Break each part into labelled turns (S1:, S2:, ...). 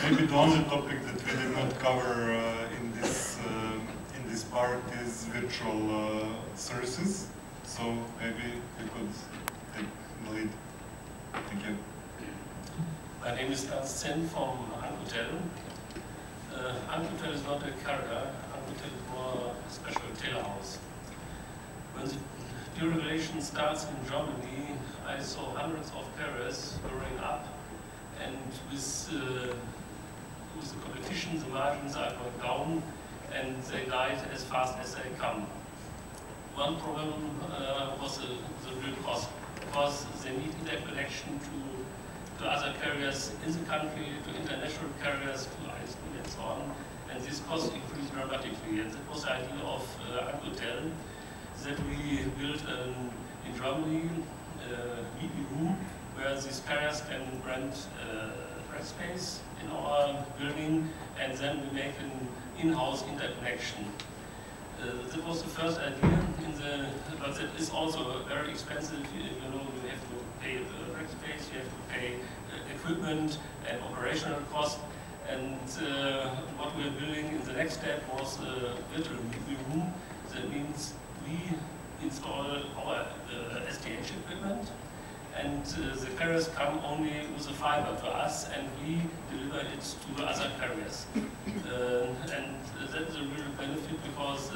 S1: Maybe the only topic that we did not cover in this part is virtual services. So maybe you could take the lead. Thank you.
S2: My name is Ernst Zinn from Ancotel. Ancotel is not a carrier. Ancotel is more a special telehouse. When the deregulation starts in Germany, I saw hundreds of carriers growing up, and with the competition, the margins are going down, and they died as fast as they come. One problem was the real cost, because they need interconnection to other carriers in the country, to international carriers, to ISP and so on, and this cost increased dramatically. And that was the idea of Ancotel, that we built in Germany a meeting room where these carriers can rent space in our building, and then we make an in-house interconnection. That was the first idea, but that is also very expensive. You know, you have to pay rack space, you have to pay equipment and operational cost. And what we are building in the next step was a virtual meeting room. That means we install our SDH equipment, and the carriers come only with a fiber to us, and we deliver it to the other carriers. And that's a real benefit, because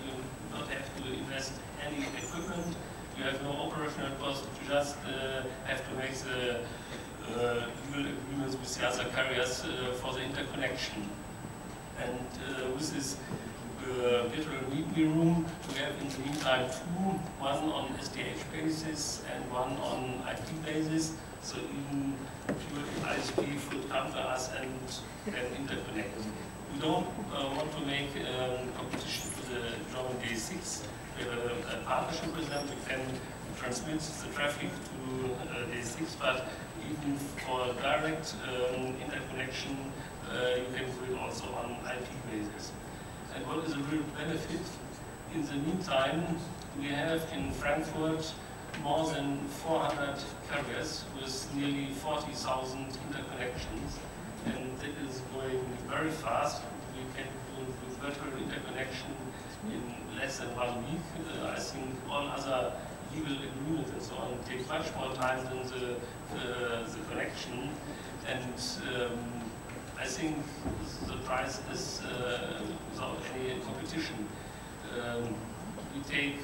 S2: you don't have to invest any equipment, you have no operational cost, you just have to make the legal agreements with the other carriers for the interconnection. And with this virtual meeting room, we have in the meantime two, one on SDH basis and one on IP basis, so even pure ISP should come to us and can interconnect. We don't want to make competition to the German Day6. We have a partnership with them. We can transmit the traffic to Day6, but even for direct interconnection, you can do it also on IP basis. And what is a real benefit? In the meantime, we have in Frankfurt more than 400 carriers with nearly 40,000 interconnections, and that is going very fast. We can do virtual interconnection in less than 1 week. I think all other legal agreements and so on take much more time than the connection, and I think the price is without any competition. We take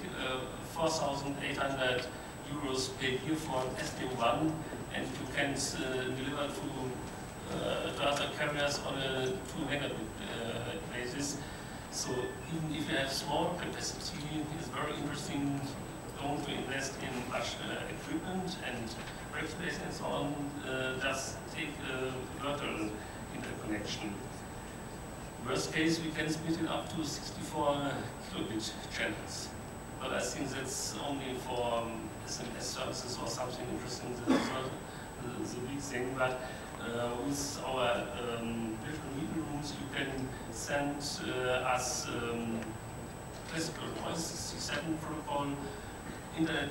S2: 4,800 euros per year for an SD1, and you can deliver to other carriers on a 2 megabit basis. So even if you have small capacity, it's very interesting. Don't invest in much equipment and rack space and so on. Just take a virtual interconnection. Worst case, we can split it up to 64 kilobit channels. But I think that's only for SMS services or something interesting. That's not the big thing. But with our virtual meeting rooms, you can send us classical voice, C7 protocol, internet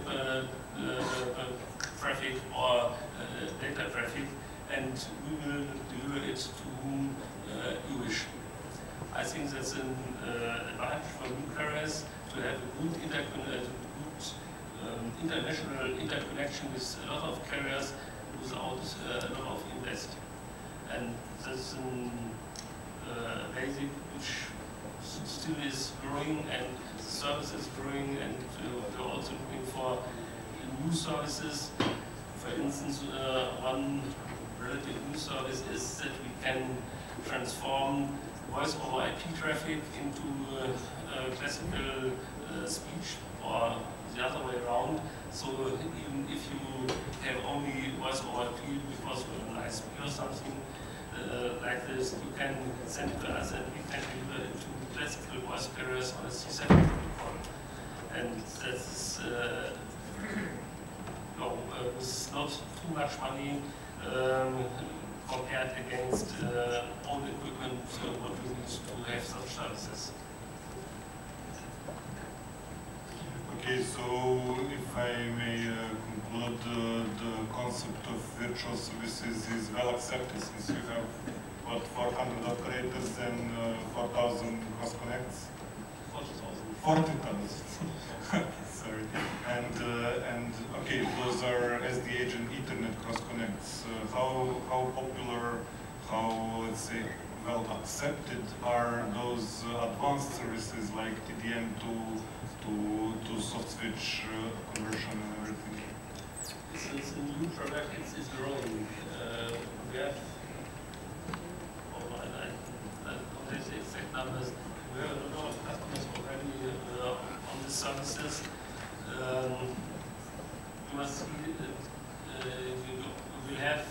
S2: traffic or data traffic, and we will deliver it to whom you wish. I think that's an advantage for new carriers to have a good international interconnection with a lot of carriers without a lot of invest. And that's a basic which still is growing, and the service is growing, and we're also looking for new services. For instance, one relative new service is that we can transform voice over IP traffic into classical speech, or the other way around. So even if you have only voice over IP because you're an ISP or something like this, you can send it to us, and we can deliver it to classical voice carriers on a C7 protocol. And that's with not too much money compared against own equipment, what we need to have such services.
S1: Okay, so if I may conclude, the concept of virtual services is well accepted, since you have what, 400 operators and 4,000 cross connects?
S2: 40,000.
S1: 40,000. Sorry. And okay, those are SDH and Ethernet cross connects. How popular, how, let's say, well accepted are those advanced services like TDM to soft switch conversion and everything?
S2: It's a new product. It's growing. We have, I don't have the exact numbers. We have a lot of customers already on the services. You must see we will have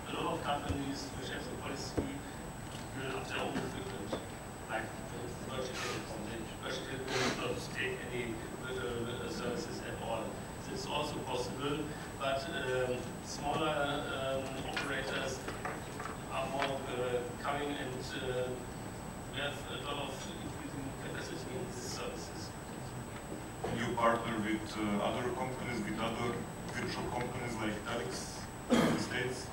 S2: a lot of companies which have the policy to build up their own equipment, like Deutsche Telekom. Deutsche Telekom will not take any virtual services at all. It's also possible, but smaller operators are more coming, and we have a lot of increasing capacity in these services.
S1: You partner with other companies, with other virtual companies like Telix in the States?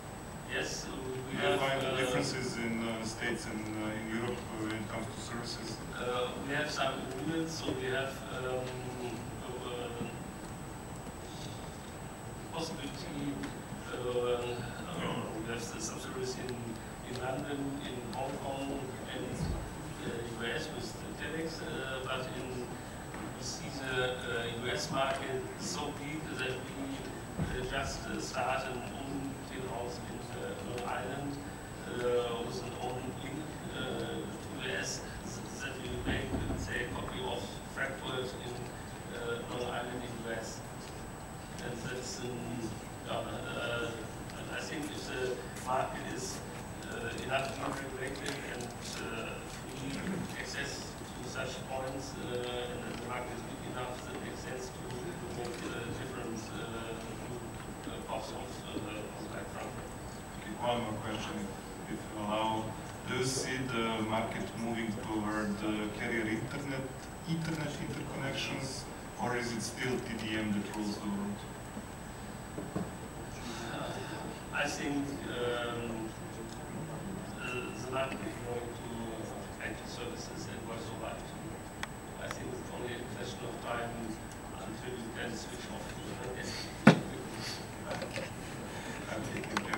S2: Yes, we
S1: Do you find differences in States and in Europe when it comes to services?
S2: We have some agreements, so we have possibility. We have the subsidiaries in London, in Hong Kong, and US with the Telex, but we see the US market so big that we just start an own house in Long Island with an own link to US that we make, say, a copy of Frankfurt in Long Island in US. And that's I think if the market is enough regulated and free access to such points, and the market is big enough, that makes sense to make different parts of like Frankfurt.
S1: Okay, one more question, if you allow. Do you see the market moving toward carrier Ethernet interconnections, or is it still TDM that rules the world?
S2: I think the market is going to IT services and voice over IP. I think it's only a question of time until you can switch off to the
S1: Okay, thank you.